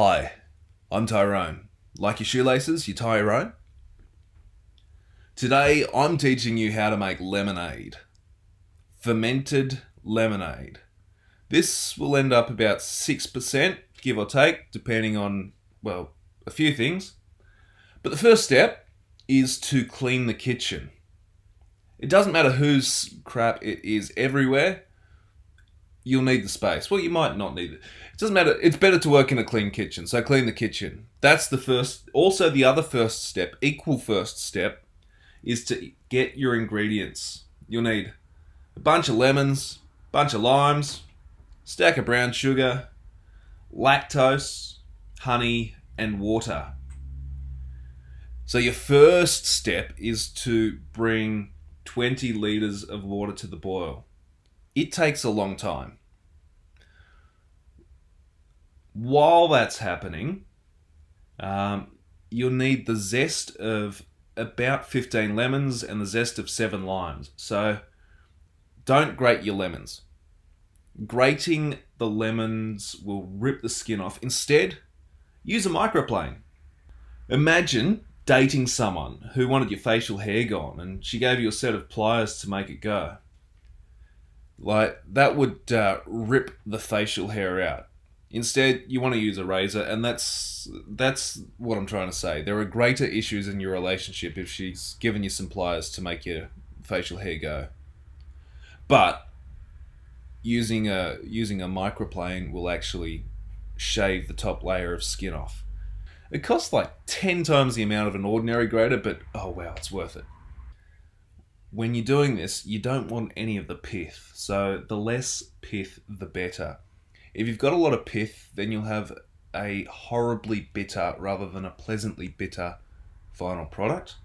Hi, I'm Tyrone. Like your shoelaces, you tie your own? Today, I'm teaching you how to make lemonade. Fermented lemonade. This will end up about 6%, give or take, depending on, well, a few things. But the first step is to clean the kitchen. It doesn't matter whose crap it is everywhere, you'll need the space. Well, you might not need it. It doesn't matter. It's better to work in a clean kitchen. So clean the kitchen. That's the first. Also, the other first step, equal first step, is to get your ingredients. You'll need a bunch of lemons, bunch of limes, stack of brown sugar, lactose, honey, and water. So your first step is to bring 20 litres of water to the boil. It takes a long time. While that's happening, you'll need the zest of about 15 lemons and the zest of 7 limes. So don't grate your lemons. Grating the lemons will rip the skin off. Instead, use a microplane. Imagine dating someone who wanted your facial hair gone and she gave you a set of pliers to make it go. Like, that would rip the facial hair out. Instead, you want to use a razor, and that's what I'm trying to say. There are greater issues in your relationship if she's given you some pliers to make your facial hair go. But using a microplane will actually shave the top layer of skin off. It costs like 10 times the amount of an ordinary grater, but oh wow, it's worth it. When you're doing this, you don't want any of the pith. So the less pith, the better. If you've got a lot of pith, then you'll have a horribly bitter rather than a pleasantly bitter final product.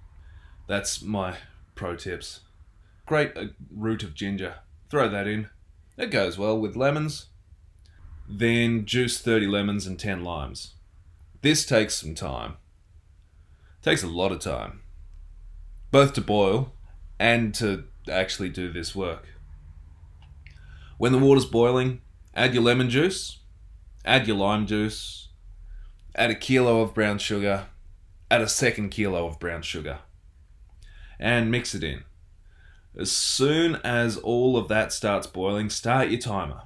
That's my pro tips. Grate a root of ginger. Throw that in. It goes well with lemons. Then juice 30 lemons and 10 limes. This takes some time. It takes a lot of time. Both to boil and to actually do this work. When the water's boiling, add your lemon juice, add your lime juice, add a kilo of brown sugar, add a second kilo of brown sugar, and mix it in. As soon as all of that starts boiling, start your timer.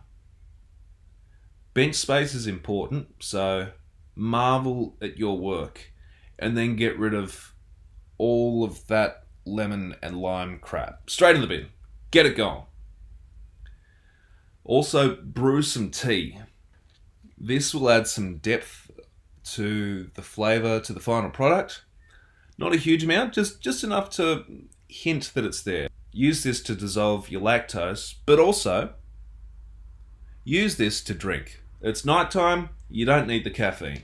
Bench space is important, so marvel at your work and then get rid of all of that lemon and lime crap. Straight in the bin. Get it going. Also, brew some tea. This will add some depth to the flavour, to the final product. Not a huge amount, just enough to hint that it's there. Use this to dissolve your lactose, but also use this to drink. It's nighttime, you don't need the caffeine.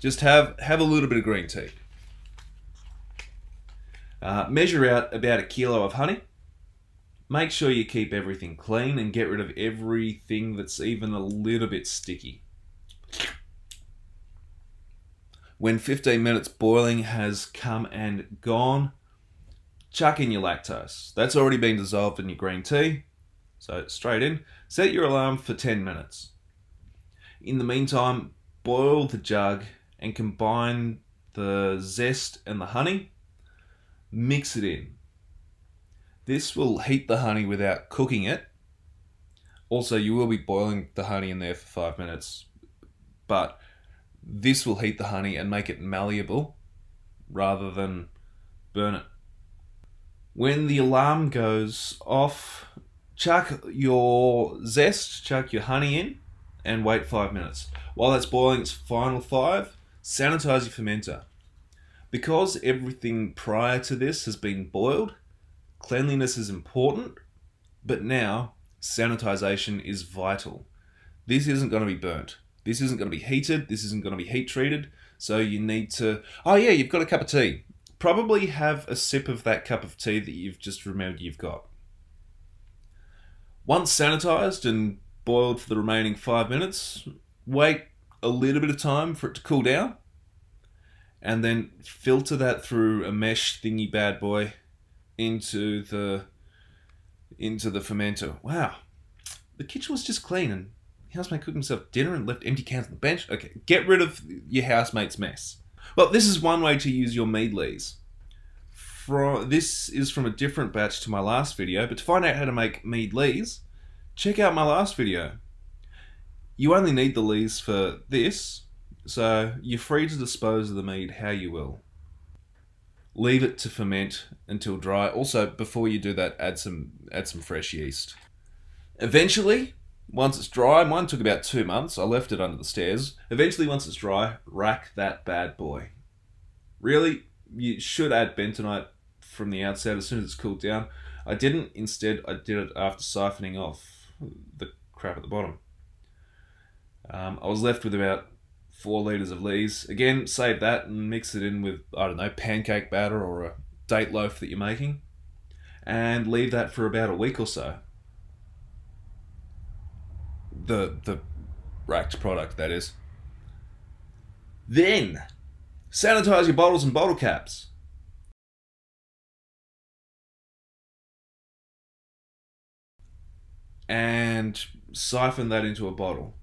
Just have a little bit of green tea. Measure out about a kilo of honey. Make sure you keep everything clean and get rid of everything that's even a little bit sticky. When 15 minutes boiling has come and gone, chuck in your lactose. That's already been dissolved in your green tea, so straight in. Set your alarm for 10 minutes. In the meantime, boil the jug and combine the zest and the honey. Mix it in. This will heat the honey without cooking it. Also, you will be boiling the honey in there for 5 minutes, but this will heat the honey and make it malleable rather than burn it. When the alarm goes off, chuck your zest, chuck your honey in, and wait 5 minutes. While that's boiling its final 5, sanitize your fermenter. Because everything prior to this has been boiled, cleanliness is important, but now sanitization is vital. This isn't going to be burnt. This isn't going to be heated. This isn't going to be heat treated. So you need to... Oh yeah, you've got a cup of tea. Probably have a sip of that cup of tea that you've just remembered you've got. Once sanitized and boiled for the remaining 5 minutes, wait a little bit of time for it to cool down, and then filter that through a mesh thingy bad boy into the fermenter. Wow, the kitchen was just clean and housemate cooked himself dinner and left empty cans on the bench. Okay, get rid of your housemate's mess. Well, this is one way to use your meadleys. This is from a different batch to my last video, but to find out how to make meadleys, check out my last video. You only need the lees for this, so you're free to dispose of the mead how you will. Leave it to ferment until dry. Also, before you do that, add some fresh yeast. Eventually, once it's dry, mine took about 2 months. I left it under the stairs. Eventually, once it's dry, rack that bad boy. Really, you should add bentonite from the outset as soon as it's cooled down. I didn't. Instead, I did it after siphoning off the crap at the bottom. I was left with about 4 litres of lees. Again, save that and mix it in with, I don't know, pancake batter or a date loaf that you're making. And leave that for about a week or so. The racked product, that is. Then, sanitize your bottles and bottle caps. And siphon that into a bottle.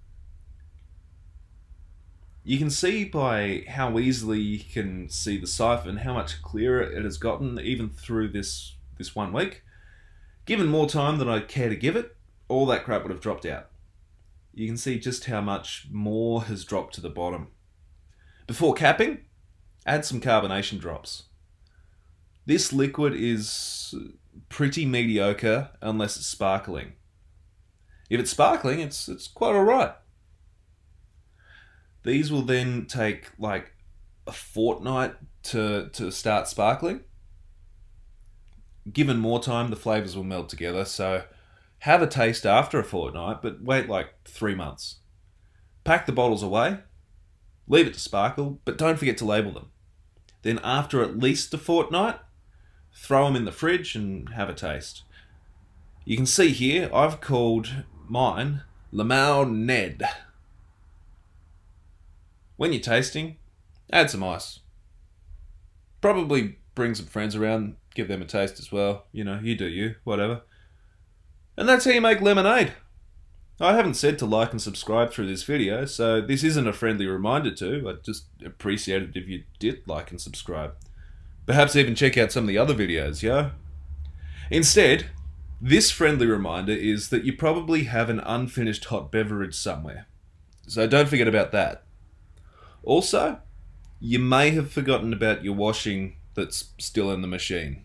You can see by how easily you can see the siphon how much clearer it has gotten even through this 1 week. Given more time than I care to give it, all that crap would have dropped out. You can see just how much more has dropped to the bottom. Before capping, add some carbonation drops. This liquid is pretty mediocre unless it's sparkling. If it's sparkling, it's quite alright. These will then take like a fortnight to start sparkling. Given more time, the flavours will meld together, so have a taste after a fortnight, but wait like 3 months. Pack the bottles away, leave it to sparkle, but don't forget to label them. Then after at least a fortnight, throw them in the fridge and have a taste. You can see here, I've called mine Limau Ned. When you're tasting, add some ice. Probably bring some friends around, give them a taste as well. You know, you do you, whatever. And that's how you make lemonade. I haven't said to like and subscribe through this video, so this isn't a friendly reminder to. I'd just appreciate it if you did like and subscribe. Perhaps even check out some of the other videos, yo? Instead, this friendly reminder is that you probably have an unfinished hot beverage somewhere. So don't forget about that. Also, you may have forgotten about your washing that's still in the machine.